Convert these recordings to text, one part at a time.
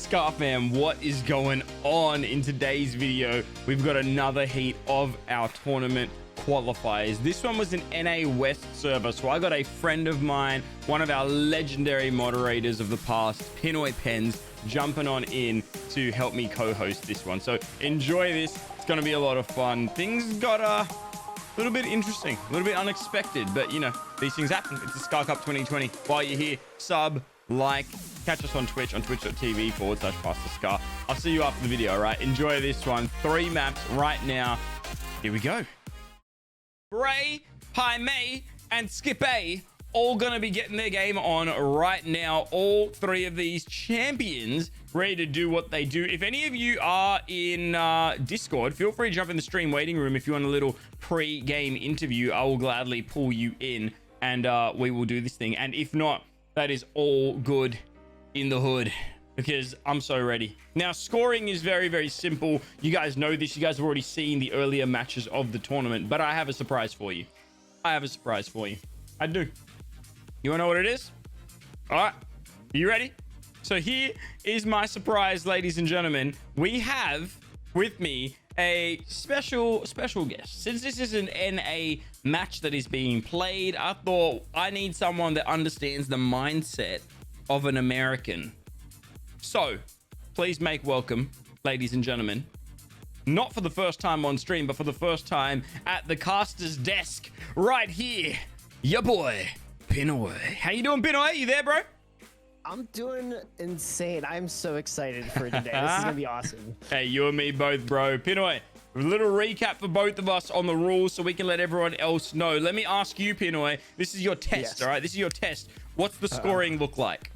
SKAR fam, what is going on? In today's video, we've got another heat of our tournament qualifiers. This one was an NA West server, so I got a friend of mine, one of our legendary moderators of the past, PinoyPens, jumping on in to help me co-host this one. So enjoy this. It's going to be a lot of fun. Things got a little bit interesting, a little bit unexpected, but you know, these things happen. It's the SKAR Cup 2020. While you're here, sub, like, catch us on Twitch, on twitch.tv/PassTheSKAR. I'll see you after the video, all right? Enjoy this one. 3 maps right now. Here we go. Bray, Jaime, and Skip A all going to be getting their game on right now. All 3 of these champions ready to do what they do. If any of you are in Discord, feel free to jump in the stream waiting room. If you want a little pre-game interview, I will gladly pull you in and we will do this thing. And if not, that is all good in the hood, because I'm so ready. Now, scoring is very, very simple. You guys know this. You guys have already seen the earlier matches of the tournament, but I have a surprise for you. I do. You want to know what it is? All right. Are you ready? So here is my surprise, ladies and gentlemen. We have with me a special guest. Since this is an NA match that is being played, I thought I need someone that understands the mindset of an American. So please make welcome, ladies and gentlemen, not for the first time on stream, but for the first time at the caster's desk right here, your boy Pinoy. How you doing, Pinoy? You there, bro? I'm doing insane. I'm so excited for today. This is gonna be awesome. Hey, you and me both, bro. Pinoy, a little recap for both of us on the rules so we can let everyone else know. Let me ask you, Pinoy, this is your test, Yes. all right? This is your test. What's the scoring look like?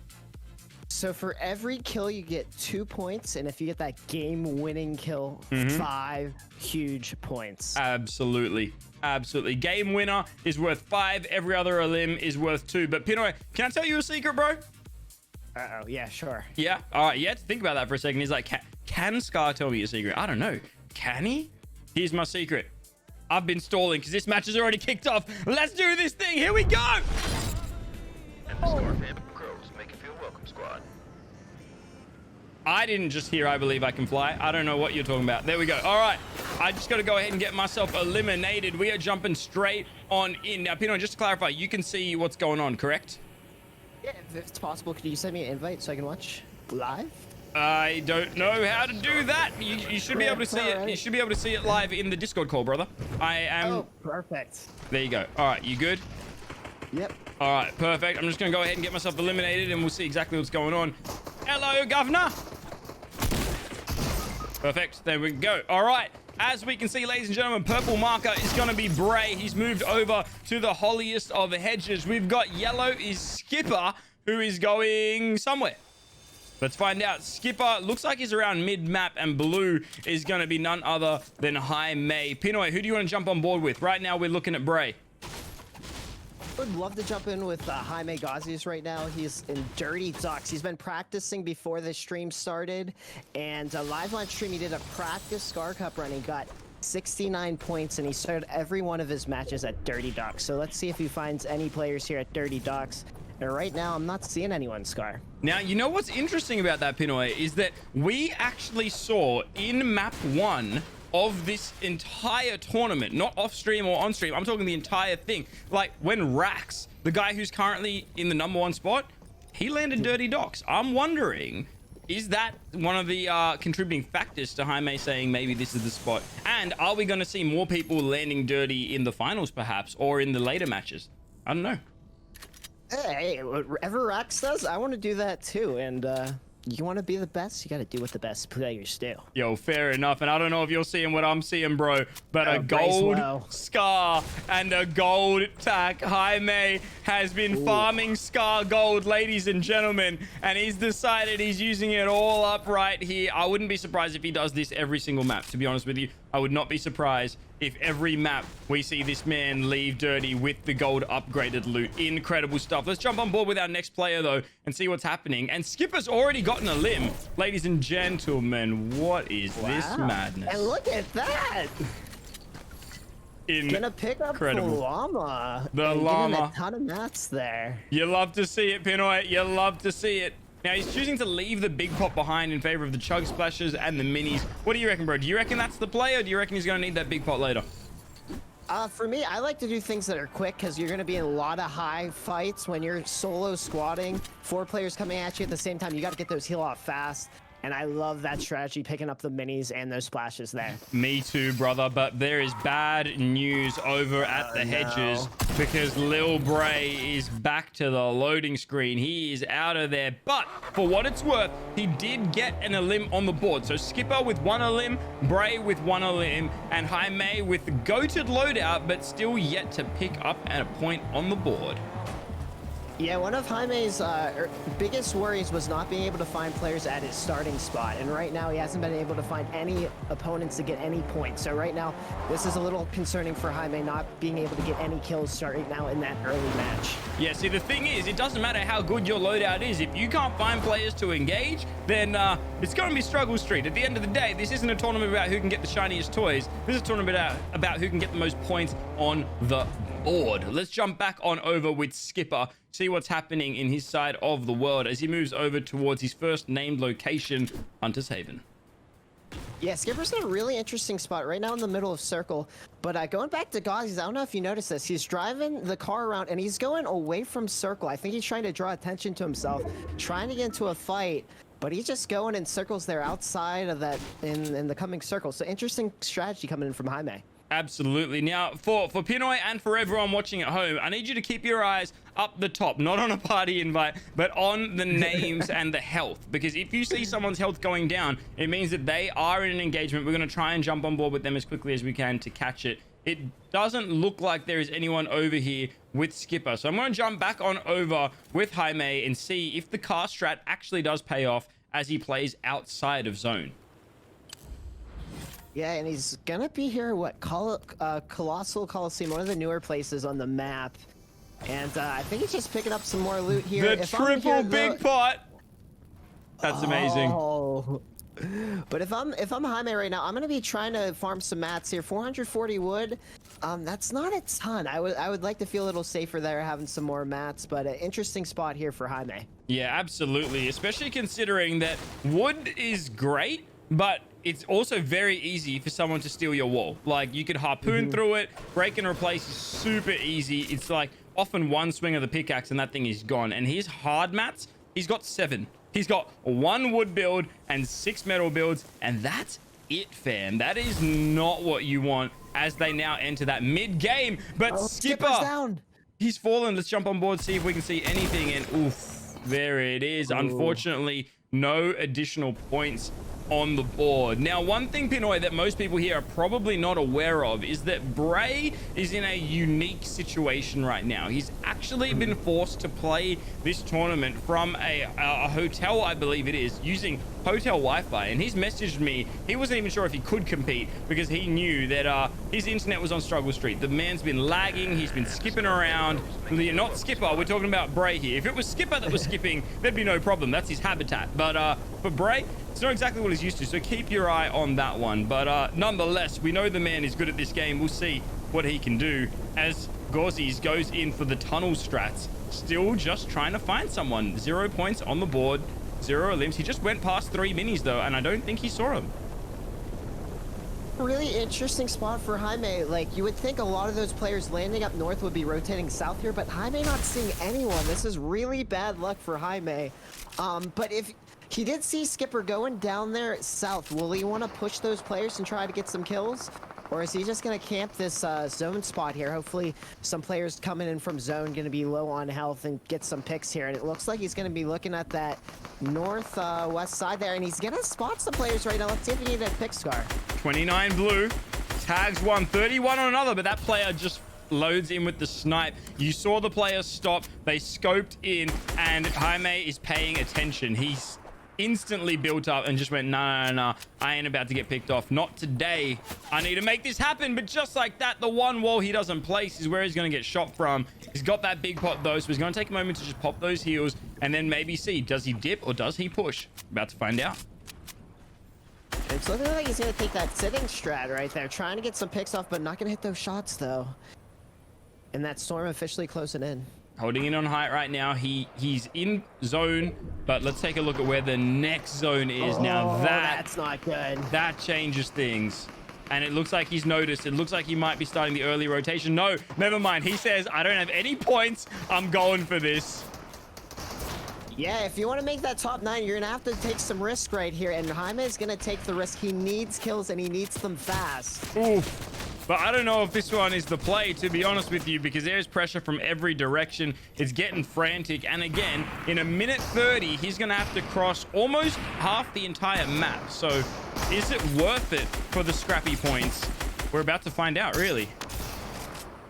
So for every kill, you get 2 points, and if you get that game-winning kill, 5 huge points. Absolutely. Game winner is worth 5. Every other elim is worth 2. But Pinoy, can I tell you a secret, bro? Uh-oh, yeah, sure. Yeah? All right, you have to think about that for a second. He's like, can SKAR tell me a secret? I don't know. Can he? Here's my secret. I've been stalling because this match has already kicked off. Let's do this thing. Here we go. And the SKAR fan grows. Make it feel welcome, squad. I didn't just hear I believe I can fly. I don't know what you're talking about. There we go. All right. I just got to go ahead and get myself eliminated. We are jumping straight on in. Now, Pino, just to clarify, you can see what's going on, correct? Yeah, if it's possible, could you send me an invite so I can watch live? I don't know how to do that. You should be able to see it. You should be able to see it live in the Discord call, brother. I am. Oh, perfect. There you go. All right. You good? Yep. All right. Perfect. I'm just going to go ahead and get myself eliminated and we'll see exactly what's going on. Hello, governor. Perfect. There we go. All right. As we can see, ladies and gentlemen, purple marker is going to be Bray. He's moved over to the holiest of hedges. We've got yellow is Skipper, who is going somewhere. Let's find out. Skipper looks like he's around mid-map, and blue is going to be none other than Jaime. Pinoy, who do you want to jump on board with? Right now, we're looking at Bray. I would love to jump in with Jaime Gazius right now. He's in Dirty Ducks. He's been practicing before the stream started, and live on stream he did a practice SKAR Cup run. He got 69 points, and he started every one of his matches at Dirty Ducks. So let's see if he finds any players here at Dirty Ducks. And right now, I'm not seeing anyone, SKAR. Now, you know what's interesting about that, Pinoy, is that we actually saw in map 1 of this entire tournament, not off stream or on stream, I'm talking the entire thing, like when Rax, the guy who's currently in the #1 spot, he landed Dirty Docks. I'm wondering, is that one of the contributing factors to Jaime saying maybe this is the spot? And are we going to see more people landing Dirty in the finals perhaps, or in the later matches? I don't know. Hey, whatever Rax does, I want to do that too. And you want to be the best, you got to do what the best players do. Yo, fair enough. And I don't know if you're seeing what I'm seeing, bro, but a gold SKAR and a gold tack. Jaime has been farming SKAR gold, ladies and gentlemen, and he's decided he's using it all up right here. I wouldn't be surprised if he does this every single map, to be honest with you. I would not be surprised if every map we see this man leave Dirty with the gold upgraded loot. Incredible stuff. Let's jump on board with our next player, though, and see what's happening. And Skipper's already gotten a limb. Ladies and gentlemen, what is this madness? And look at that! Gonna pick up the llama. The llama. A ton of mats there. You love to see it, Pinoy. You love to see it. Now, he's choosing to leave the big pot behind in favor of the chug splashes and the minis. What do you reckon, bro? Do you reckon that's the play, or do you reckon he's going to need that big pot later? For me, I like to do things that are quick because you're going to be in a lot of high fights when you're solo squatting. 4 players coming at you at the same time. You got to get those heal off fast. And I love that strategy, picking up the minis and those splashes there. Me too, brother. But there is bad news over at the hedges because Lil Bray is back to the loading screen. He is out of there. But for what it's worth, he did get an elim on the board. So Skipper with 1 elim, Bray with 1 elim, and Jaime with the goated loadout, but still yet to pick up a point on the board. Yeah, one of Jaime's biggest worries was not being able to find players at his starting spot. And right now, he hasn't been able to find any opponents to get any points. So right now, this is a little concerning for Jaime not being able to get any kills right now in that early match. Yeah, see, the thing is, it doesn't matter how good your loadout is. If you can't find players to engage, then it's going to be struggle street. At the end of the day, this isn't a tournament about who can get the shiniest toys. This is a tournament about who can get the most points on the board. Let's jump back on over with Skipper, see what's happening in his side of the world as he moves over towards his first named location, Hunter's Haven. Yeah, Skipper's in a really interesting spot right now in the middle of circle. But going back to Gauzy's, I don't know if you noticed this. He's driving the car around and he's going away from circle. I think he's trying to draw attention to himself, trying to get into a fight. But he's just going in circles there outside of that in the coming circle. So interesting strategy coming in from Jaime. Absolutely. Now, for Pinoy and for everyone watching at home, I need you to keep your eyes up the top, not on a party invite, but on the names and the health. Because if you see someone's health going down, it means that they are in an engagement. We're going to try and jump on board with them as quickly as we can to catch it. It doesn't look like there is anyone over here with Skipper. So I'm going to jump back on over with Jaime and see if the car strat actually does pay off as he plays outside of zone. Yeah, and he's gonna be here, what, Colossal Coliseum, one of the newer places on the map. And I think he's just picking up some more loot here. The triple big pot. That's amazing. Oh. But if I'm Jaime right now, I'm gonna be trying to farm some mats here. 440 wood. That's not a ton. I would like to feel a little safer there, having some more mats. But an interesting spot here for Jaime. Yeah, absolutely. Especially considering that wood is great, but it's also very easy for someone to steal your wall. Like, you could harpoon through it. Break and replace is super easy. It's like often one swing of the pickaxe and that thing is gone. And his hard mats, he's got 7. He's got 1 wood build and 6 metal builds, and that's it, fam. That is not what you want as they now enter that mid-game. But Skipper's down. He's fallen. Let's jump on board, see if we can see anything. And oof, there it is. Ooh. Unfortunately, no additional points on the board. Now, one thing, Pinoy, that most people here are probably not aware of is that Bray is in a unique situation right now. He's actually been forced to play this tournament from a hotel, I believe it is, using hotel Wi-Fi. And he's messaged me. He wasn't even sure if he could compete because he knew that his internet was on struggle street. The man's been lagging. He's been skipping around. Not Skipper. We're talking about Bray here. If it was Skipper that was skipping, there'd be no problem. That's his habitat. But for Bray, it's not exactly what he's used to, so keep your eye on that one. But nonetheless, we know the man is good at this game. We'll see what he can do as Gauzy's goes in for the tunnel strats. Still just trying to find someone. 0 points on the board, 0 limbs. He just went past 3 minis, though, and I don't think he saw him. Really interesting spot for Jaime. Like, you would think a lot of those players landing up north would be rotating south here, but Jaime not seeing anyone. This is really bad luck for Jaime. But if he did see Skipper going down there south, will he want to push those players and try to get some kills? Or is he just going to camp this zone spot here? Hopefully some players coming in from zone going to be low on health and get some picks here. And it looks like he's going to be looking at that northwest side there. And he's going to spot some players right now. Let's see if he can get a pick, SKAR. 29 blue. Tags one. 31 on another. But that player just loads in with the snipe. You saw the player stop. They scoped in. And Jaime is paying attention. He's instantly built up and just went, no, I ain't about to get picked off. Not today. I need to make this happen. But just like that, the one wall he doesn't place is where he's going to get shot from. He's got that big pot though, so he's going to take a moment to just pop those heals and then maybe see, does he dip or does he push? About to find out. It's looking like he's going to take that sitting strat right there, trying to get some picks off, but not going to hit those shots though. And that storm officially closing in. holding in on height right now. He's in zone, but let's take a look at where the next zone is. Now that's not good. That changes things. And it looks like he's noticed. It looks like he might be starting the early rotation. No, never mind. He says, I don't have any points. I'm going for this. Yeah, if you want to make that top 9, you're going to have to take some risk right here. And Jaime is going to take the risk. He needs kills, and he needs them fast. Oof. But I don't know if this one is the play, to be honest with you, because there's pressure from every direction. It's getting frantic. And again, in a minute 30, he's going to have to cross almost half the entire map. So is it worth it for the scrappy points? We're about to find out, really.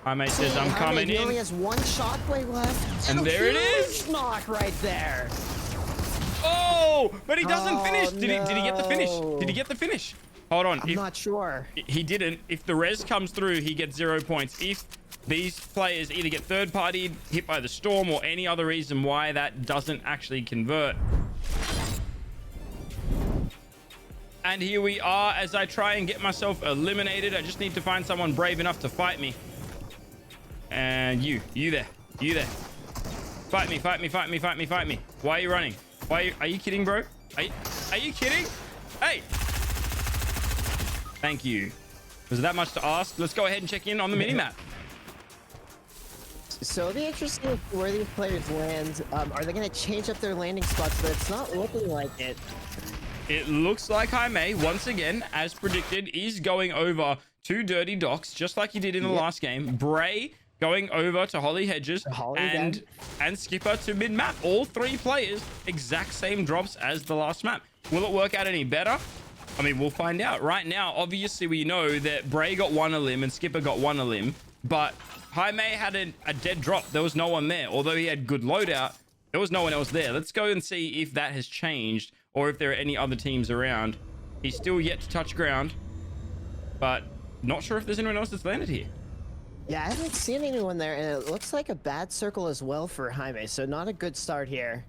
Jaime says, I'm coming in. He only has one shockwave left. And there it is. Knock right there. Oh, but he doesn't finish. Did he get the finish? Did he get the finish? Hold on. I'm not sure. He didn't. If the res comes through, he gets 0 points. If these players either get third-partied, hit by the storm, or any other reason why that doesn't actually convert. And here we are as I try and get myself eliminated. I just need to find someone brave enough to fight me. And you there. Fight me. Why are you running? Are you kidding, bro? Are you kidding? Hey. Thank you. Was it that much to ask? Let's go ahead and check in on the minimap. So it'll be interesting where these players land. Are they going to change up their landing spots? But it's not looking like it. It looks like Jaime, once again, as predicted, is going over to Dirty Docks, just like he did in the last game. Bray going over to Holly Hedges, and Skipper to mid-map. All 3 players, exact same drops as the last map. Will it work out any better? I mean, we'll find out. Right now, obviously, we know that Bray got 1 elim and Skipper got 1 elim, but Jaime had a dead drop. There was no one there. Although he had good loadout, there was no one else there. Let's go and see if that has changed or if there are any other teams around. He's still yet to touch ground, but not sure if there's anyone else that's landed here. Yeah, I haven't seen anyone there, and it looks like a bad circle as well for Jaime, so not a good start here.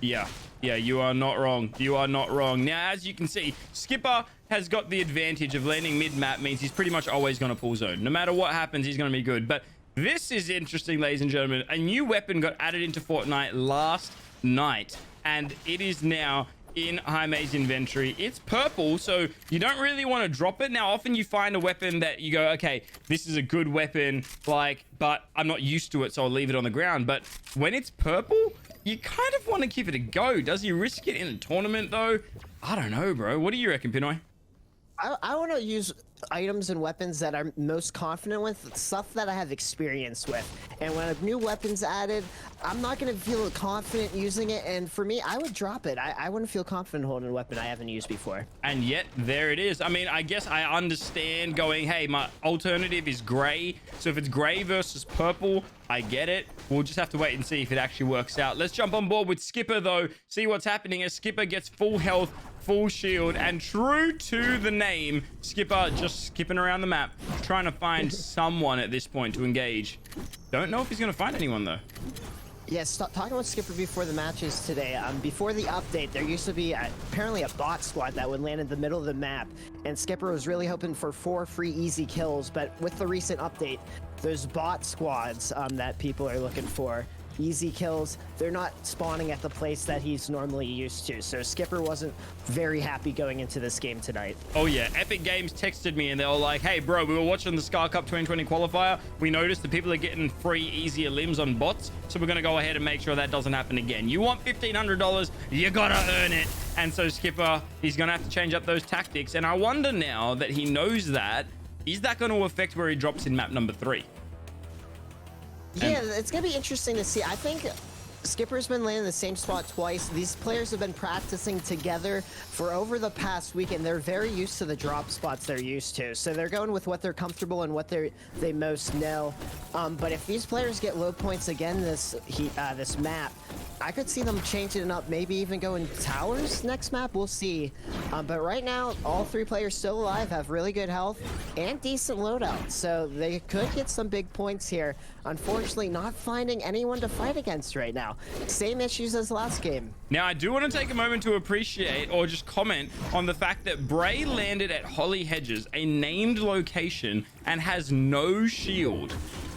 Yeah, you are not wrong. Now, as you can see, Skipper has got the advantage of landing mid-map, means he's pretty much always going to pull zone. No matter what happens, he's going to be good. But this is interesting, ladies and gentlemen. A new weapon got added into Fortnite last night, and it is now in Jaime's inventory. It's purple, so you don't really want to drop it. Now, often you find a weapon that you go, okay, this is a good weapon, but I'm not used to it, so I'll leave it on the ground. But when it's purple, you kind of want to give it a go. Does he risk it in a tournament, though? I don't know, bro. What do you reckon, Pinoy? I want to use items and weapons that I'm most confident with, stuff that I have experience with. And when a new weapon's added, I'm not going to feel confident using it. And for me, I would drop it. I wouldn't feel confident holding a weapon I haven't used before. And yet, there it is. I mean, I guess I understand going, hey, my alternative is gray. So if it's gray versus purple, I get it. We'll just have to wait and see if it actually works out. Let's jump on board with Skipper, though. See what's happening as Skipper gets full health, full shield, and true to the name, Skipper just skipping around the map, trying to find someone at this point to engage. Don't know if he's going to find anyone, though. Yes, talking with Skipper before the matches today, before the update, there used to be apparently a bot squad that would land in the middle of the map, and Skipper was really hoping for 4 free easy kills, but with the recent update, there's bot squads that people are looking for. Easy kills, they're not spawning at the place that he's normally used to, so Skipper wasn't very happy going into this game tonight. Oh yeah, Epic Games texted me and they were like, hey bro, we were watching the SKAR Cup 2020 qualifier, we noticed that people are getting free easier limbs on bots, so we're gonna go ahead and make sure that doesn't happen again. You want $1,500, you gotta earn it. And so Skipper, he's gonna have to change up those tactics, and I wonder now that he knows that, is that going to affect where he drops in map number 3? Yeah, it's going to be interesting to see. I think Skipper's been landing in the same spot twice. These players have been practicing together for over the past week, and they're very used to the drop spots they're used to. So they're going with what they're comfortable and what they most know. But if these players get low points again this map, I could see them changing it up, maybe even going towers next map. We'll see. But right now, all 3 players still alive, have really good health and decent loadout. So they could get some big points here. Unfortunately, not finding anyone to fight against right now. Same issues as last game. Now, I do want to take a moment to appreciate or just comment on the fact that Bray landed at Holly Hedges, a named location, and has no shield.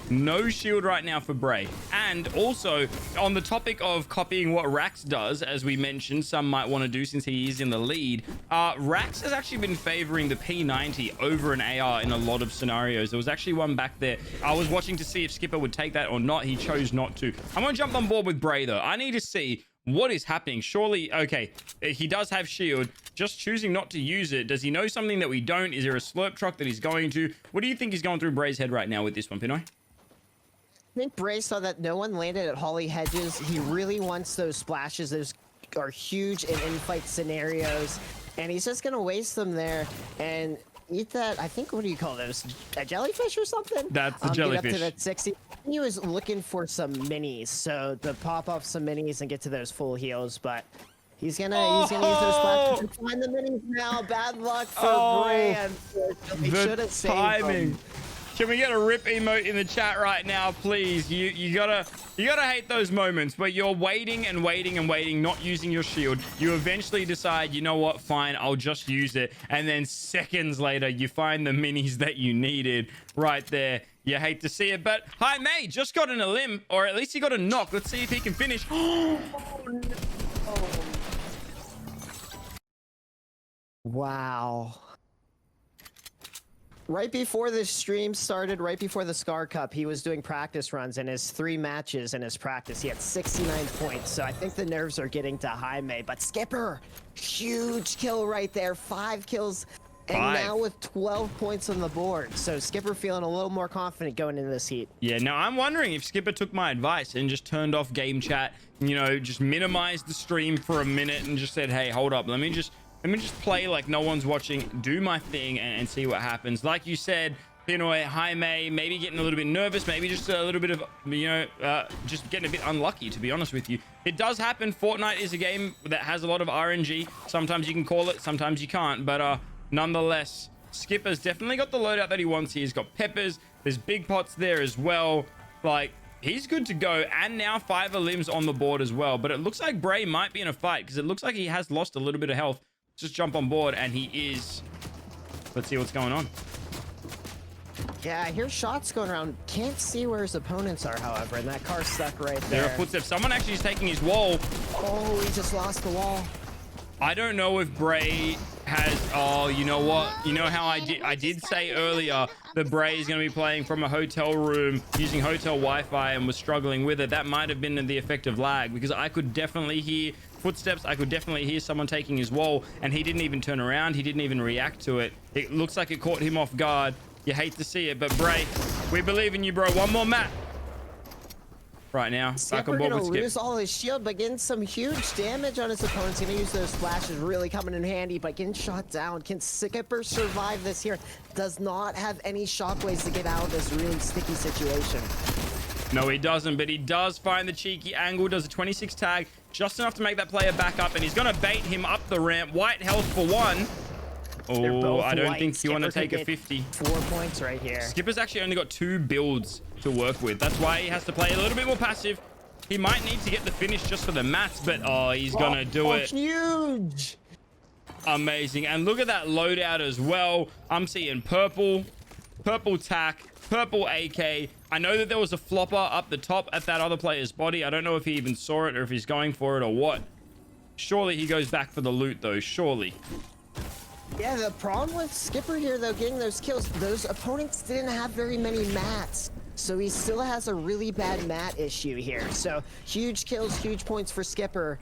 No shield right now for Bray. And also, on the topic of copying what Rax does, as we mentioned, some might want to do since he is in the lead, Rax has actually been favoring the P90 over an AR in a lot of scenarios. There was actually one back there. I was watching to see if Skipper would take that or not. He chose not to. I'm going to jump on board with Bray, though. I need to see what is happening. Surely, okay, he does have shield, just choosing not to use it. Does he know something that we don't? Is there a slurp truck that he's going to? What do you think is going through Bray's head right now with this one, Pinoy? I think Bray saw that no one landed at Holly Hedges. He really wants those splashes. Those are huge in in-fight scenarios. And he's just going to waste them there and eat that. I think, what do you call those? A jellyfish or something? That's the jellyfish. Get up to that 60. He was looking for some minis. So to pop off some minis and get to those full heals. But he's gonna use those splashes to find the minis now. Bad luck for Bray. Unfortunately, should have saved timing. Can we get a rip emote in the chat right now, please? You gotta hate those moments where you're waiting and waiting and waiting, not using your shield. You eventually decide, you know what, fine, I'll just use it. And then seconds later, you find the minis that you needed right there. You hate to see it, but Hi May just got in a limb, or at least he got a knock. Let's see if he can finish. Oh, no. Wow. Right before this stream started, right before the SKAR Cup, he was doing practice runs. In his 3 matches in his practice, he had 69 points. So I think the nerves are getting to Jaime. But Skipper, huge kill right there. 5 kills. And now with 12 points on the board. So Skipper feeling a little more confident going into this heat. Yeah, now I'm wondering if Skipper took my advice and just turned off game chat, you know, just minimized the stream for a minute and just said, hey, hold up, let me just play like no one's watching, do my thing, and see what happens. Like you said, Pinoy, Jaime, maybe getting a little bit nervous, maybe just a little bit of, you know, just getting a bit unlucky, to be honest with you. It does happen. Fortnite is a game that has a lot of RNG. Sometimes you can call it, sometimes you can't. But nonetheless, Skipper's definitely got the loadout that he wants here. He's got peppers. There's big pots there as well. Like, he's good to go. And now 5 limbs on the board as well. But it looks like Bray might be in a fight because it looks like he has lost a little bit of health. Just jump on board, and he is. Let's see what's going on. Yeah, I hear shots going around. Can't see where his opponents are, however, and that car's stuck right there. There are footsteps. Someone actually is taking his wall. Oh, he just lost the wall. I don't know if Bray has. Oh, you know what? You know how I did say earlier that Bray is going to be playing from a hotel room using hotel Wi-Fi and was struggling with it. That might have been the effect of lag, because I could definitely hear footsteps. I could definitely hear someone taking his wall, and he didn't even turn around. He didn't even react to it. It looks like it caught him off guard. You hate to see it, but Bray, we believe in you, bro. One more map. Right now, back on board with Skip. Lose all his shield, but getting some huge damage on his opponents. Gonna use those splashes, really coming in handy, but getting shot down. Can Skipper survive this here? Does not have any shockwaves to get out of this really sticky situation. No, he doesn't, but he does find the cheeky angle, does a 26 tag, just enough to make that player back up, and he's going to bait him up the ramp. White health for 1. Oh, I don't think you want to take a 50. 4 points right here. Skipper's actually only got 2 builds to work with. That's why he has to play a little bit more passive. He might need to get the finish just for the mats, but he's going to do it. Huge. Amazing. And look at that loadout as well. I'm seeing purple tack, purple AK. I know that there was a flopper up the top at that other player's body. I don't know if he even saw it or if he's going for it or what. Surely he goes back for the loot, though. Surely. Yeah, the problem with Skipper here, though, getting those kills, those opponents didn't have very many mats. So he still has a really bad mat issue here. So huge kills, huge points for Skipper.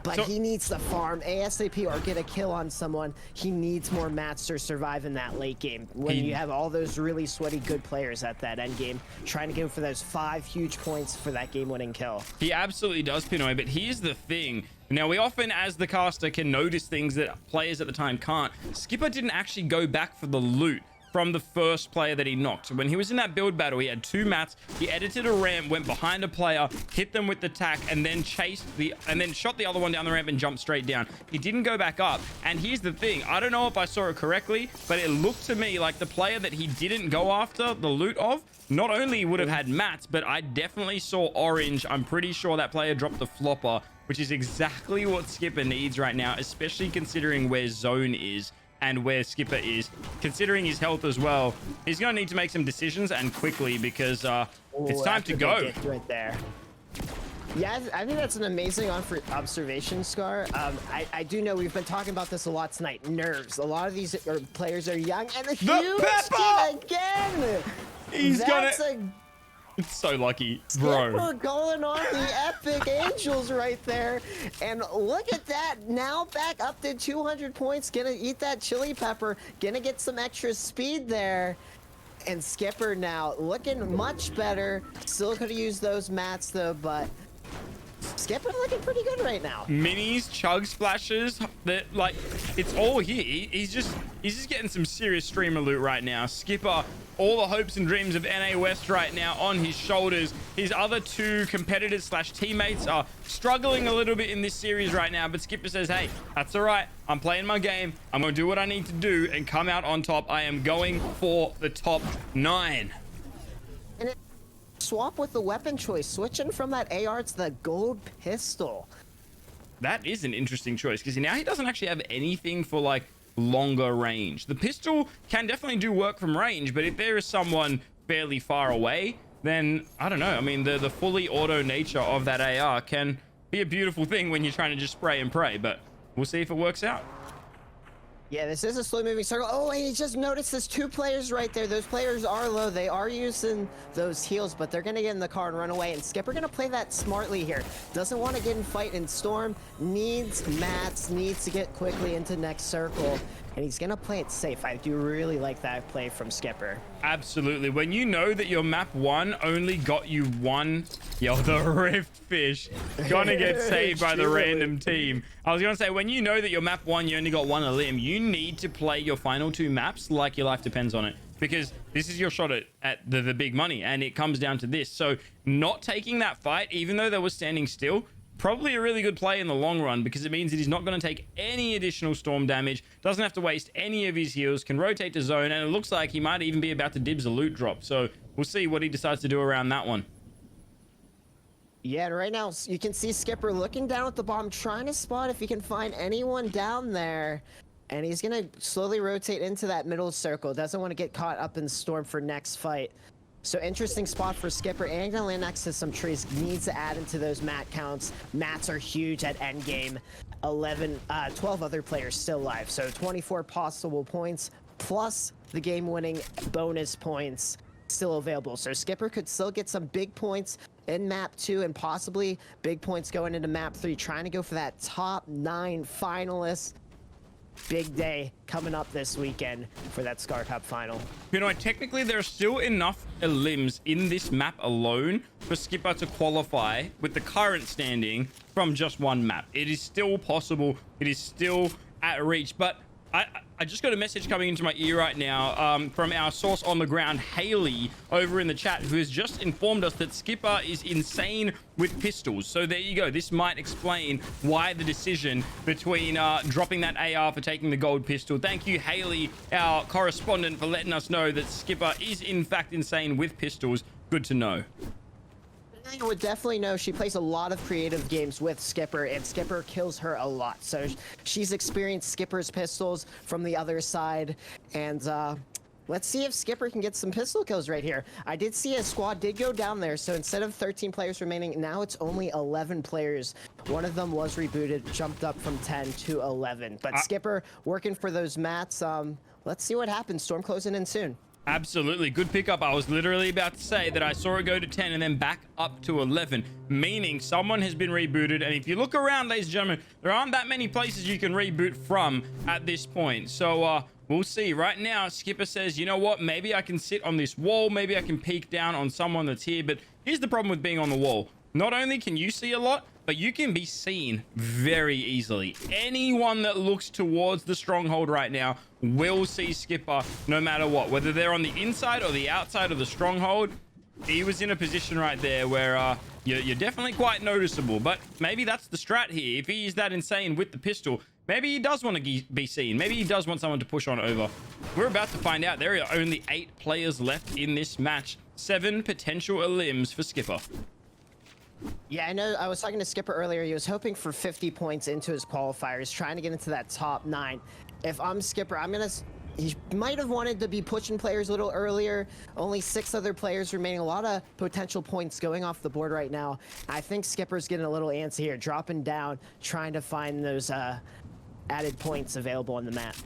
But he needs to farm ASAP or get a kill on someone. He needs more mats to survive in that late game. When you have all those really sweaty good players at that end game, trying to go for those 5 huge points for that game-winning kill. He absolutely does, Pinoy, but here's the thing. Now, we often, as the caster, can notice things that players at the time can't. Skipper didn't actually go back for the loot from the first player that he knocked. When he was in that build battle, he had 2 mats. He edited a ramp, went behind a player, hit them with the tack, and then shot the other one down the ramp and jumped straight down. He didn't go back up. And here's the thing. I don't know if I saw it correctly, but it looked to me like the player that he didn't go after the loot of not only would have had mats, but I definitely saw orange. I'm pretty sure that player dropped the flopper, which is exactly what Skipper needs right now, especially considering where zone is. and where Skipper is. Considering his health as well, he's going to need to make some decisions and quickly because it's time to go. Right there. Yeah, I think that's an amazing observation, Scar. I do know we've been talking about this a lot tonight. Nerves. A lot of these players are young, and the huge team again. He's got it. It's so lucky, bro. Skipper going on the epic Angels right there. And look at that. Now back up to 200 points. Gonna eat that chili pepper. Gonna get some extra speed there. And Skipper now looking much better. Still could have used those mats though, but Skipper looking pretty good right now. Minis, chug splashes, that like it's all here. He's just getting some serious streamer loot right now. Skipper, all the hopes and dreams of NA West right now on his shoulders. His other two competitors slash teammates are struggling a little bit in this series right now, but Skipper says, hey, that's all right. I'm playing my game. I'm going to do what I need to do and come out on top. I am going for the top 9. And swap with the weapon choice, switching from that AR to the gold pistol. That is an interesting choice because now he doesn't actually have anything for like longer range. The pistol can definitely do work from range, but if there is someone fairly far away, then I don't know. I mean, the fully auto nature of that AR can be a beautiful thing when you're trying to just spray and pray, but we'll see if it works out. Yeah, this is a slow moving circle. Oh, and he just noticed there's 2 players right there. Those players are low. They are using those heals, but they're going to get in the car and run away. And Skipper going to play that smartly here. Doesn't want to get in fight in Storm. Needs mats. Needs to get quickly into next circle. And he's going to play it safe. I do really like that play from Skipper. Absolutely. When you know that your map 1 only got you 1, yo, the Rift Fish gonna get saved by the random team. I was gonna say, when you know that your map 1, you only got 1 limb, you need to play your final 2 maps like your life depends on it. Because this is your shot at the big money, and it comes down to this. So not taking that fight, even though they were standing still, probably a really good play in the long run because it means that he's not going to take any additional storm damage, doesn't have to waste any of his heals, can rotate to zone, and it looks like he might even be about to dibs a loot drop. So we'll see what he decides to do around that one. Yeah, right now you can see Skipper looking down at the bottom, trying to spot if he can find anyone down there. And he's going to slowly rotate into that middle circle. Doesn't want to get caught up in Storm for next fight. So interesting spot for Skipper, and gonna land next to some trees. Needs to add into those mat counts. Mats are huge at endgame. 12 other players still alive. So 24 possible points plus the game-winning bonus points still available. So Skipper could still get some big points in map 2 and possibly big points going into map 3. Trying to go for that top 9 finalists. Big day coming up this weekend for that SKAR Cup final. You know, technically there are still enough limbs in this map alone for Skipper to qualify with the current standing from just 1 map. It is still possible. It is still at reach, but I just got a message coming into my ear right now from our source on the ground, Haley, over in the chat, who has just informed us that Skipper is insane with pistols. So there you go. This might explain why the decision between dropping that AR for taking the gold pistol. Thank you, Haley, our correspondent, for letting us know that Skipper is in fact insane with pistols. Good to know. I would definitely know she plays a lot of creative games with Skipper, and Skipper kills her a lot. So she's experienced Skipper's pistols from the other side, and let's see if Skipper can get some pistol kills right here. I did see a squad did go down there, so instead of 13 players remaining, now it's only 11 players. One of them was rebooted, jumped up from 10 to 11. But Skipper working for those mats. Let's see what happens. Storm closing in soon. Absolutely. Good pickup. I was literally about to say that I saw it go to 10 and then back up to 11, meaning someone has been rebooted. And if you look around, ladies and gentlemen, there aren't that many places you can reboot from at this point. So we'll see. Right now, Skipper says, you know what? Maybe I can sit on this wall. Maybe I can peek down on someone that's here. But here's the problem with being on the wall. Not only can you see a lot, but you can be seen very easily. Anyone that looks towards the stronghold right now will see Skipper no matter what, whether they're on the inside or the outside of the stronghold. He was in a position right there where you're definitely quite noticeable, but maybe that's the strat here. If he is that insane with the pistol, maybe he does want to be seen. Maybe he does want someone to push on over. We're about to find out. There are only 8 players left in this match. 7 potential elims for Skipper. Yeah, I know. I was talking to Skipper earlier. He was hoping for 50 points into his qualifiers, trying to get into that top 9. If I'm Skipper, he might have wanted to be pushing players a little earlier. Only 6 other players remaining. A lot of potential points going off the board right now. I think Skipper's getting a little antsy here, dropping down, trying to find those added points available on the map.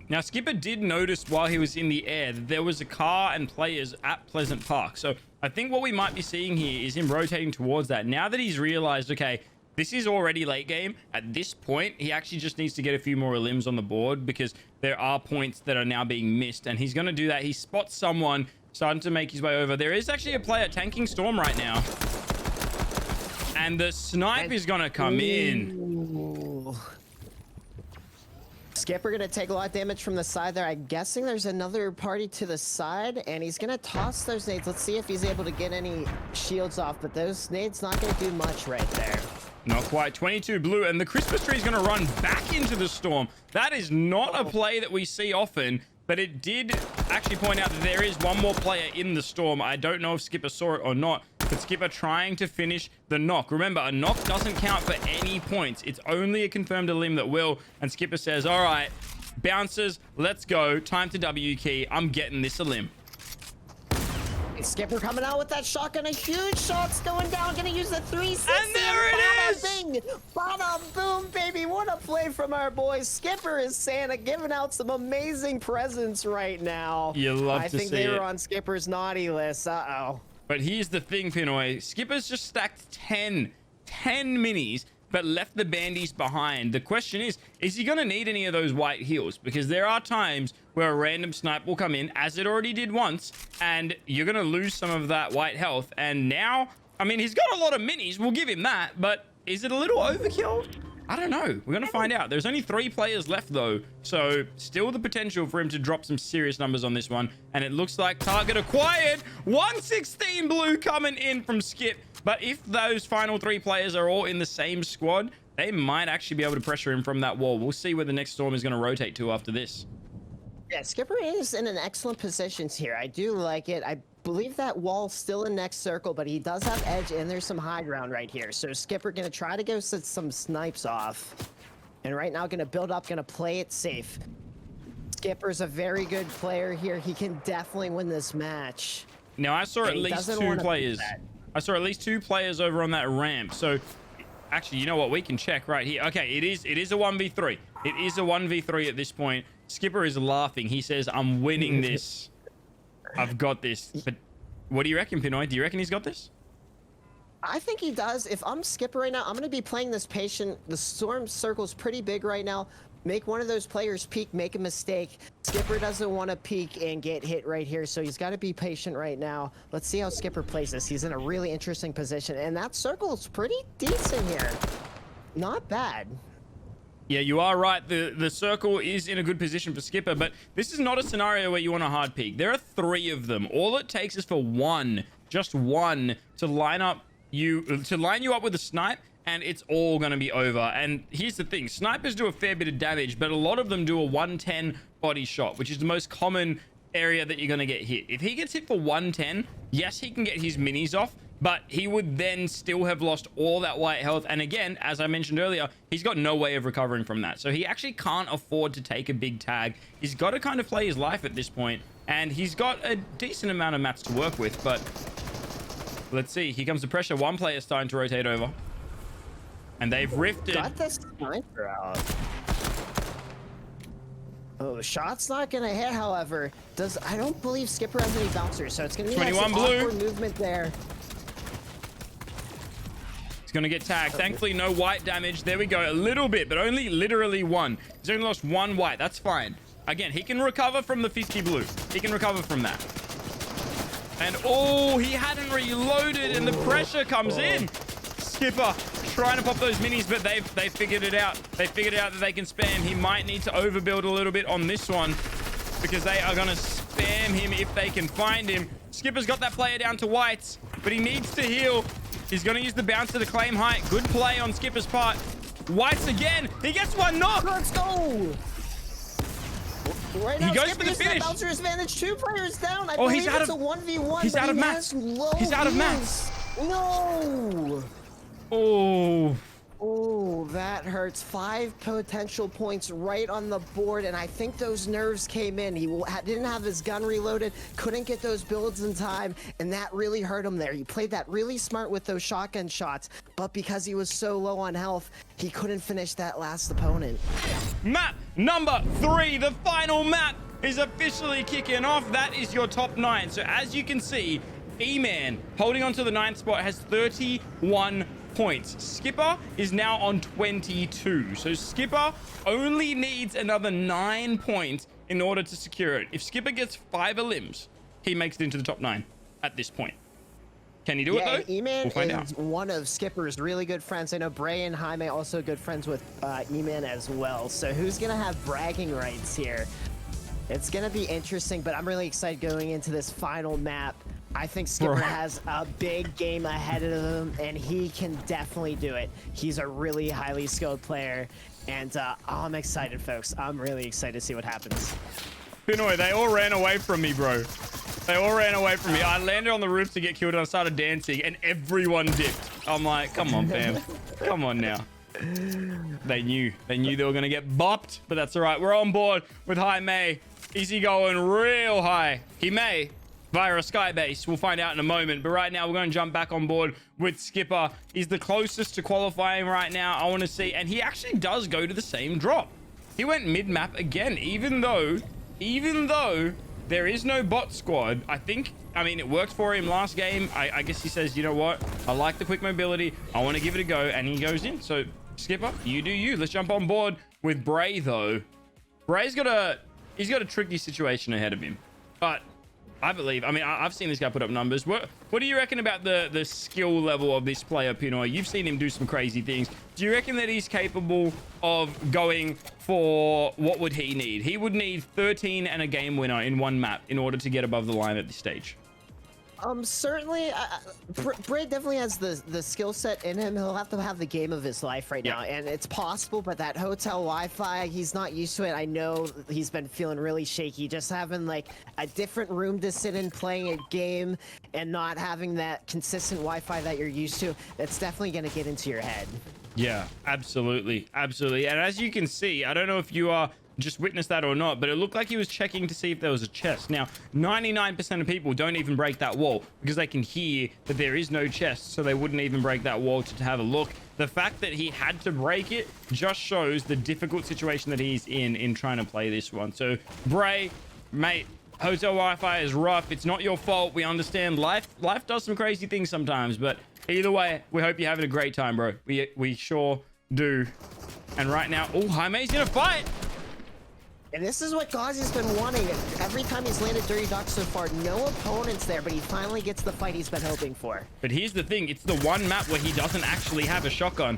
Now, Skipper did notice while he was in the air that there was a car and players at Pleasant Park. So I think what we might be seeing here is him rotating towards that. Now that he's realized, okay, this is already late game. At this point, he actually just needs to get a few more limbs on the board because there are points that are now being missed. And he's going to do that. He spots someone starting to make his way over. There is actually a player tanking Storm right now. And the snipe is going to come in. Skipper gonna take a lot of damage from the side there. I'm guessing there's another party to the side, and he's gonna toss those nades. Let's see if he's able to get any shields off, but those nades not gonna do much right there. Not quite. 22 blue, and the Christmas tree is going to run back into the storm. That is not a play that we see often, but it did actually point out that there is one more player in the storm. I don't know if Skipper saw it or not, but Skipper trying to finish the knock. Remember, a knock doesn't count for any points. It's only a confirmed limb that will, and Skipper says, all right, bouncers, let's go. Time to W key. I'm getting this a limb. Skipper coming out with that shotgun. A huge shot's going down. Gonna use the 360. And there it is! Bing! Bada boom, baby. What a play from our boys. Skipper is Santa giving out some amazing presents right now. You love to see it. I think they were on Skipper's naughty list. Uh-oh. But here's the thing, Pinoy. Skipper's just stacked 10 minis, but left the bandies behind. The question is he going to need any of those white heals? Because there are times where a random snipe will come in, as it already did once, and you're going to lose some of that white health. And now, I mean, he's got a lot of minis. We'll give him that. But is it a little overkill? I don't know. We're going to find out. There's only 3 players left, though. So still the potential for him to drop some serious numbers on this one. And it looks like target acquired. 116 blue coming in from Skip. But if those final 3 players are all in the same squad, they might actually be able to pressure him from that wall. We'll see where the next storm is going to rotate to after this. Yeah, Skipper is in an excellent position here. I do like it. I believe that wall's still in next circle, but he does have edge, and there's some high ground right here. So Skipper going to try to go set some snipes off. And right now going to build up, going to play it safe. Skipper's a very good player here. He can definitely win this match. Now, I saw at least 2 players. I saw at least 2 players over on that ramp. So actually, you know what? We can check right here. Okay, it is a 1v3. It is a 1v3 at this point. Skipper is laughing. He says, I'm winning this. I've got this. But what do you reckon, Pinoy? Do you reckon he's got this? I think he does. If I'm Skipper right now, I'm going to be playing this patient. The storm circle's pretty big right now. Make one of those players peek, make a mistake. Skipper doesn't want to peek and get hit right here, so he's got to be patient right now. Let's see how Skipper plays this. He's in a really interesting position, and that circle's pretty decent here. Not bad. Yeah, you are right. The circle is in a good position for Skipper, but this is not a scenario where you want a hard peek. There are 3 of them. All it takes is for one, just one, to line you up with a snipe, and it's all going to be over. And here's the thing. Snipers do a fair bit of damage, but a lot of them do a 110 body shot, which is the most common area that you're going to get hit. If he gets hit for 110, yes, he can get his minis off, but he would then still have lost all that white health. And again, as I mentioned earlier, he's got no way of recovering from that. So he actually can't afford to take a big tag. He's got to kind of play his life at this point. And he's got a decent amount of mats to work with. But let's see. Here comes the pressure. One player starting to rotate over. And they've rifted. Got the sniper out. Oh, shot's not going to hit, however. I don't believe Skipper has any bouncers, so it's going to be 21 blue. Awkward movement there. Gonna get tagged. Thankfully, no white damage. There we go. A little bit, but only literally 1. He's only lost 1 white. That's fine. Again, he can recover from the 50 blue. He can recover from that. And oh, he hadn't reloaded, and the pressure comes in. Skipper trying to pop those minis, but they figured it out. They figured out that they can spam. He might need to overbuild a little bit on this one because they are gonna spam him if they can find him. Skipper's got that player down to whites, but he needs to heal. He's going to use the bouncer to claim height. Good play on Skipper's part. Whites again. He gets 1 knock. Let's go. Right now, he goes Skipper for the finish. Bouncer's advantage. 2 players down. I oh, believe he's out it's of a 1v1. He's out of mats. He's out of mats. No. Oh. Oh, that hurts. 5 potential points right on the board, and I think those nerves came in. He didn't have his gun reloaded, couldn't get those builds in time, and that really hurt him there. He played that really smart with those shotgun shots, but because he was so low on health, he couldn't finish that last opponent. Map number 3, the final map is officially kicking off. That is your top 9. So as you can see, E-Man holding on to the 9th spot has 31 points. Skipper is now on 22. So Skipper only needs another 9 points in order to secure it. If Skipper gets 5 elims, he makes it into the top 9 at this point. Can he do it though? E-Man we'll find is out. one of Skipper's really good friends. I know Bray and Jaime also good friends with E-Man as well. So who's gonna have bragging rights here? It's gonna be interesting, but I'm really excited going into this final map. I think Skipper has a big game ahead of him, and he can definitely do it. He's a really highly skilled player, and I'm excited, folks. I'm really excited to see what happens. Pinoy, they all ran away from me, bro. They all ran away from me. I landed on the roof to get killed, and I started dancing, and everyone dipped. I'm like, come on, fam. Come on now. They knew they were going to get bopped, but that's all right. We're on board with Jaime. Is he going real high? He may. Via a sky base. We'll find out in a moment. But right now, we're going to jump back on board with Skipper. He's the closest to qualifying right now. I want to see. And he actually does go to the same drop. He went mid-map again, even though there is no bot squad. I mean, it worked for him last game. I guess he says, you know what? I like the quick mobility. I want to give it a go. And he goes in. So, Skipper, you do you. Let's jump on board with Bray, though. Bray's got a tricky situation ahead of him. But I believe, I mean, I've seen this guy put up numbers. What do you reckon about the skill level of this player, Pinoy? You've seen him do some crazy things. Do you reckon that he's capable of going for, what would he need? He would need 13 and a game winner in one map in order to get above the line at this stage. Certainly, Bray definitely has the skill set in him. He'll have to have the game of his life right now, and it's possible, but that hotel Wi-Fi, he's not used to it. I know he's been feeling really shaky, just having like a different room to sit in, playing a game, and not having that consistent Wi-Fi that you're used to. That's definitely going to get into your head. Yeah, absolutely. Absolutely. And as you can see, I don't know if you are just witnessed that or not, but it looked like he was checking to see if there was a chest. Now, 99% of people don't even break that wall because they can hear that there is no chest, so they wouldn't even break that wall to have a look. The fact that he had to break it just shows the difficult situation that he's in trying to play this one. So, Bray, mate, hotel Wi-Fi is rough. It's not your fault. We understand life does some crazy things sometimes, but either way, we hope you're having a great time, bro. We sure do. And right now, oh, Jaime's gonna fight. And this is what Gauzy's been wanting. Every time he's landed Dirty Duck so far, no opponents there, but he finally gets the fight he's been hoping for. But here's the thing. It's the one map where he doesn't actually have a shotgun.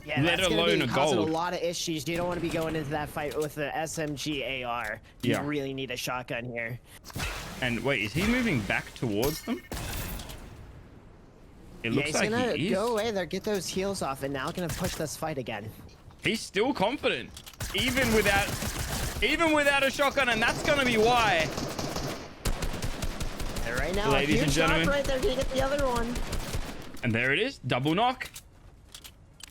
Yeah, let that's alone a causing gold. A lot of issues. You don't want to be going into that fight with the SMG AR. You really need a shotgun here. And wait, is he moving back towards them? It looks like he's gonna he is. go away there, get those heals off, and now gonna push this fight again. He's still confident, even without a shotgun, and that's gonna be why. And right now, ladies and gentlemen, right there, he get the other one. And there it is, double knock.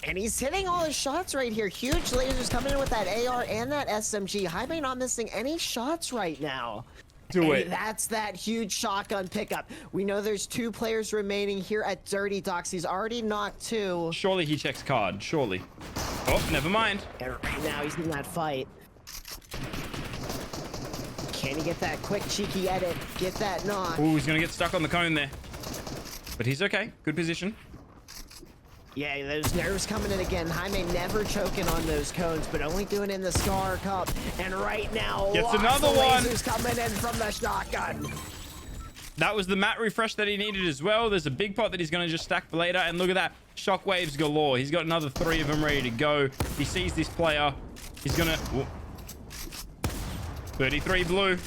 And he's hitting all his shots right here. Huge lasers coming in with that AR and that SMG. Jaime not missing any shots right now. Do it. That's that huge shotgun pickup. We know there's 2 players remaining here at Dirty Docks. He's already knocked 2. Surely he checks card, surely. Oh, never mind. And right now he's in that fight. Can he get that quick cheeky edit? Get that knock. Ooh, he's gonna get stuck on the cone there. But he's okay, good position. Yeah, those nerves coming in again. Jaime never choking on those cones, but only doing it in the SKAR Cup. And right now, Gets lots another of one. lasers coming in from the shotgun. That was the mat refresh that he needed as well. There's a big pot that he's going to just stack for later. And look at that. Shockwaves galore. He's got another 3 of them ready to go. He sees this player. He's going to... 33 blue.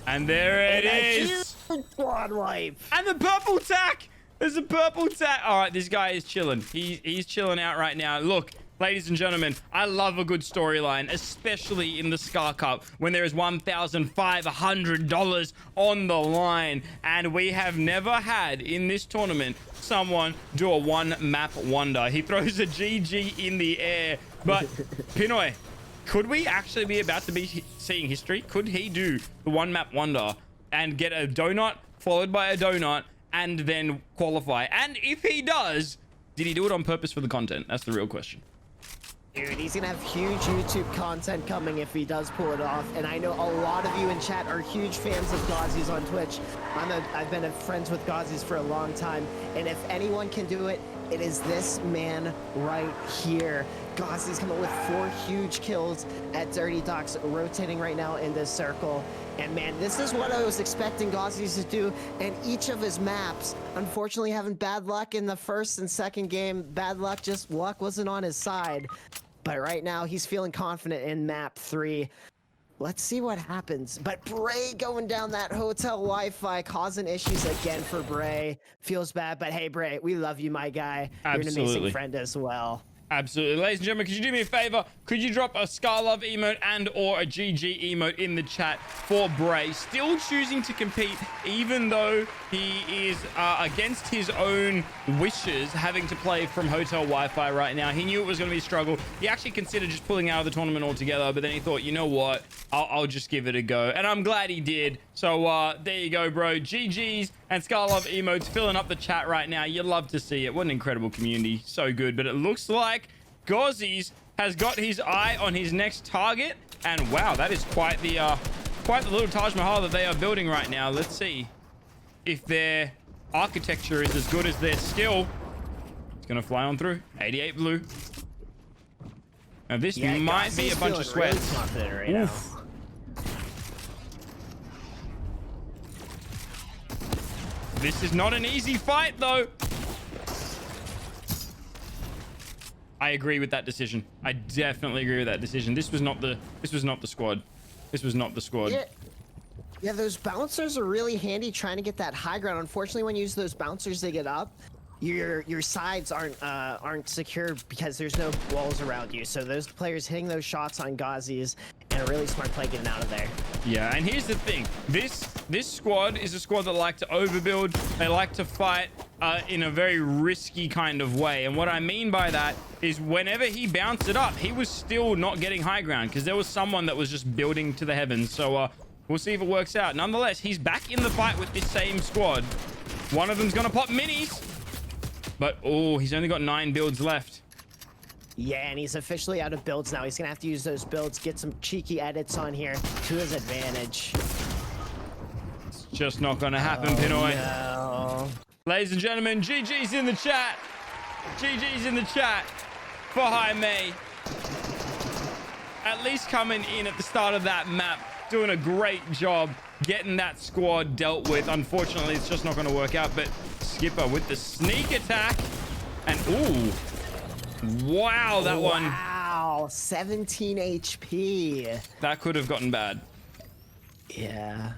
And there it is. Quad wipe. And the purple tack. There's a purple tack. All right, this guy is chilling. He's chilling out right now. Look, Ladies and gentlemen, I love a good storyline, especially in the SKAR Cup when there is $1,500 on the line. And we have never had in this tournament someone do a one map wonder. He throws a GG in the air. But Pinoy, could we actually be about to be seeing history? Could he do the one map wonder and get a donut followed by a donut and then qualify? And if he does, did he do it on purpose for the content? That's the real question. Dude, he's gonna have huge YouTube content coming if he does pull it off. And I know a lot of you in chat are huge fans of Gauzies on Twitch. I've been friends with Gauzies for a long time. And if anyone can do it, it is this man right here. Gauzies coming with 4 huge kills at Dirty Docks, rotating right now in this circle. And man, this is what I was expecting Gauzies to do in each of his maps. Unfortunately, having bad luck in the first and second game. Bad luck, just luck wasn't on his side. But right now, he's feeling confident in map 3. Let's see what happens. But Bray going down that hotel Wi-Fi, causing issues again for Bray. Feels bad, but hey, Bray, we love you, my guy. Absolutely. You're an amazing friend as well. Absolutely. Ladies and gentlemen, could you do me a favor? Could you drop a SKAR love emote and or a GG emote in the chat for Bray? Still choosing to compete even though he is against his own wishes, having to play from hotel Wi-Fi right now. He knew it was going to be a struggle. He actually considered just pulling out of the tournament altogether, but then he thought, you know what? I'll just give it a go. And I'm glad he did. So there you go, bro. GG's and SKAR love emotes filling up the chat right now. You love to see it. What an incredible community. So good. But it looks like Gauzies has got his eye on his next target. And wow, that is quite the little Taj Mahal that they are building right now. Let's see if their architecture is as good as their skill. It's going to fly on through. 88 blue. Now this might be a bunch of sweats. Really right This is not an easy fight, though. I agree with that decision. I definitely agree with that decision. This was not the squad. This was not the squad. Yeah, those bouncers are really handy trying to get that high ground. Unfortunately, when you use those bouncers to get up, your sides aren't secure because there's no walls around you. So those players hitting those shots on Gauzies, and a really smart play getting out of there. Yeah, and here's the thing. This squad is a squad that like to overbuild. They like to fight in a very risky kind of way. And what I mean by that is whenever he bounced it up, he was still not getting high ground because there was someone that was just building to the heavens. So we'll see if it works out. Nonetheless, he's back in the fight with this same squad. One of them's going to pop minis. But, oh, he's only got 9 builds left. Yeah, and he's officially out of builds now. He's going to have to use those builds, get some cheeky edits on here to his advantage. It's just not going to happen, Pinoy. No. Ladies and gentlemen, GG's in the chat. GG's in the chat for Jaime. At least coming in at the start of that map, doing a great job getting that squad dealt with. Unfortunately, it's just not going to work out, but Skipper with the sneak attack. And, ooh. Wow, that one. Wow, 17 HP. That could have gotten bad. Yeah.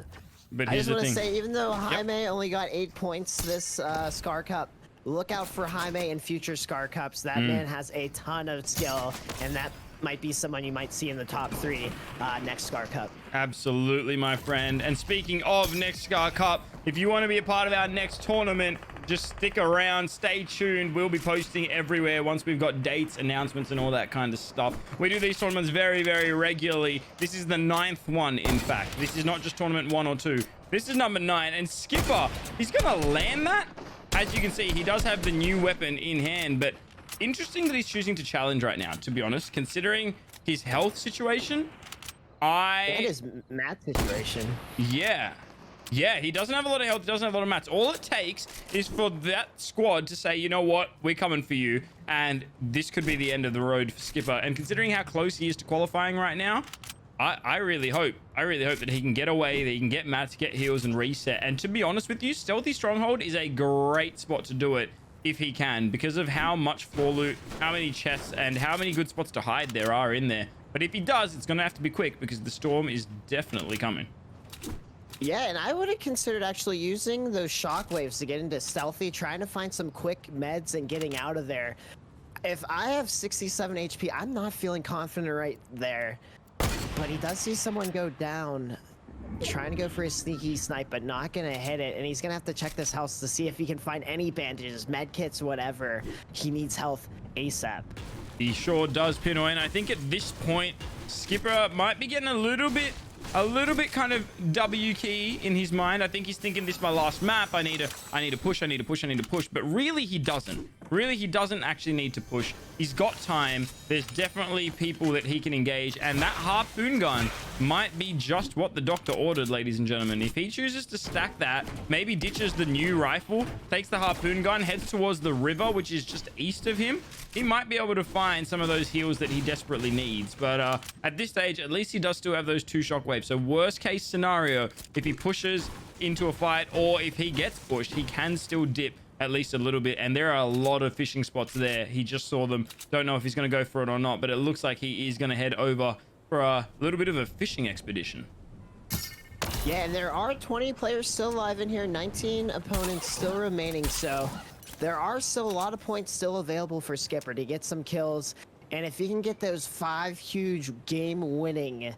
But I here's just the want to thing. say, even though Jaime only got 8 points this SKAR Cup, look out for Jaime in future SKAR Cups. That man has a ton of skill, and that might be someone you might see in the top 3 next SKAR Cup. Absolutely, my friend. And speaking of next SKAR Cup, if you want to be a part of our next tournament, just stick around, stay tuned. We'll be posting everywhere once we've got dates, announcements, and all that kind of stuff. We do these tournaments very, very regularly. This is the 9th one, in fact. This is not just tournament 1 or 2. This is number 9. And Skipper, he's going to land that. As you can see, he does have the new weapon in hand, but interesting that he's choosing to challenge right now, to be honest, considering his health situation. And his mat situation. Yeah, he doesn't have a lot of health, doesn't have a lot of mats. All it takes is for that squad to say, you know what, we're coming for you. And this could be the end of the road for Skipper. And considering how close he is to qualifying right now, I really hope that he can get away, that he can get mats, get heals, and reset. And to be honest with you, Stealthy Stronghold is a great spot to do it if he can, because of how much floor loot, how many chests, and how many good spots to hide there are in there. But if he does, it's going to have to be quick because the storm is definitely coming. Yeah, and I would have considered actually using those shockwaves to get into stealthy, trying to find some quick meds and getting out of there. If I have 67 HP, I'm not feeling confident right there. But he does see someone go down, trying to go for a sneaky snipe, but not gonna hit it. And he's gonna have to check this house to see if he can find any bandages, med kits, whatever. He needs health ASAP. He sure does, Pinoy. And I think at this point, Skipper might be getting a little bit kind of W key in his mind. I think he's thinking, this is my last map. I need to push. But really, he doesn't. Really, he doesn't actually need to push. He's got time. There's definitely people that he can engage. And that harpoon gun might be just what the doctor ordered, ladies and gentlemen. If he chooses to stack that, maybe ditches the new rifle, takes the harpoon gun, heads towards the river, which is just east of him, he might be able to find some of those heals that he desperately needs. But at this stage, at least he does still have those 2 shockwaves. So worst case scenario, if he pushes into a fight or if he gets pushed, he can still dip at least a little bit. And there are a lot of fishing spots there. He just saw them. Don't know if he's going to go for it or not, but it looks like he is going to head over for a little bit of a fishing expedition. Yeah, and there are 20 players still alive in here, 19 opponents still remaining, so there are still a lot of points still available for Skipper to get some kills. And if he can get those 5 huge game-winning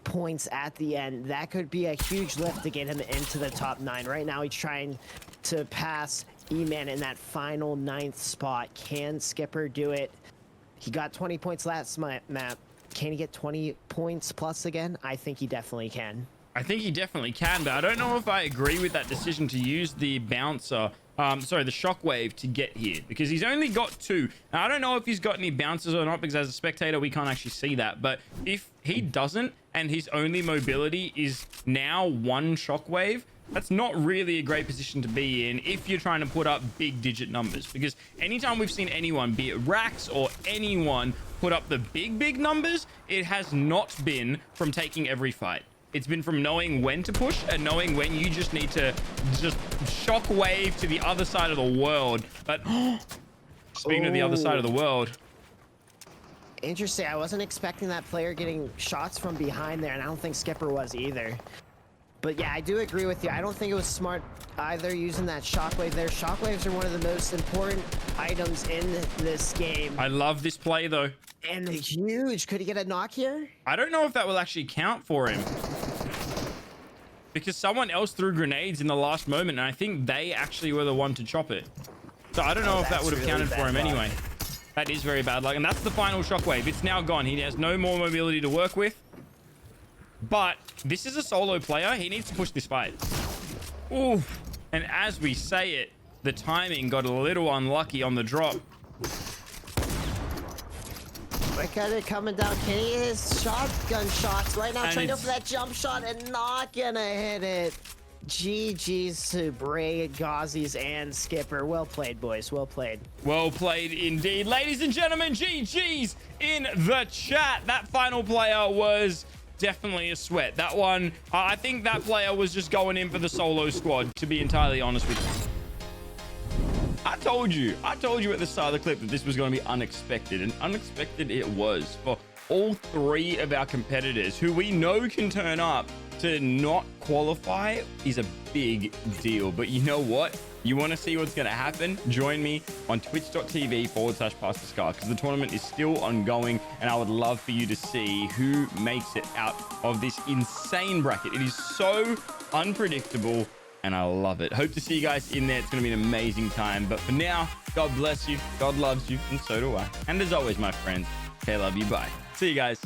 points at the end, that could be a huge lift to get him into the top 9. Right now, he's trying to pass E-Man in that final 9th spot. Can Skipper do it? He got 20 points last map. Can he get 20 points plus again? I think he definitely can. I think he definitely can, but I don't know if I agree with that decision to use the bouncer, sorry, the shockwave to get here, because he's only got 2. Now, I don't know if he's got any bouncers or not, because as a spectator, we can't actually see that. But if he doesn't, and his only mobility is now 1 shockwave, that's not really a great position to be in if you're trying to put up big digit numbers, because anytime we've seen anyone, be it Rax or anyone, put up the big numbers, it has not been from taking every fight. It's been from knowing when to push and knowing when you just need to just shockwave to the other side of the world. But speaking of the other side of the world, interesting. I wasn't expecting that player getting shots from behind there, and I don't think Skipper was either. But yeah, I do agree with you. I don't think it was smart either using that shockwave there. Shockwaves are one of the most important items in this game. I love this play though. And huge. Could he get a knock here? I don't know if that will actually count for him, because someone else threw grenades in the last moment, and I think they actually were the one to chop it. So I don't know if that would have counted for him anyway. That is very bad luck. And that's the final shockwave. It's now gone. He has no more mobility to work with. But this is a solo player. He needs to push this fight. Ooh. And as we say it, the timing got a little unlucky on the drop. Look at it coming down. Can he hit his shotgun shots right now? Trying to go for that jump shot and not gonna hit it. GG's to Bray, Gauzies, and Skipper. Well played, boys. Well played. Well played indeed. Ladies and gentlemen, GG's in the chat. That final player was definitely a sweat. That one, I think that player was just going in for the solo squad, to be entirely honest with you. I told you at the start of the clip that this was going to be unexpected, and unexpected it was for all 3 of our competitors, who we know can turn up. To not qualify is a big deal. But you know what? You want to see what's going to happen? Join me on twitch.tv/PastorSKAR, because the tournament is still ongoing, and I would love for you to see who makes it out of this insane bracket. It is so unpredictable, and I love it. Hope to see you guys in there. It's going to be an amazing time. But for now, God bless you. God loves you, and so do I. And as always, my friends, okay, love you. Bye. See you guys.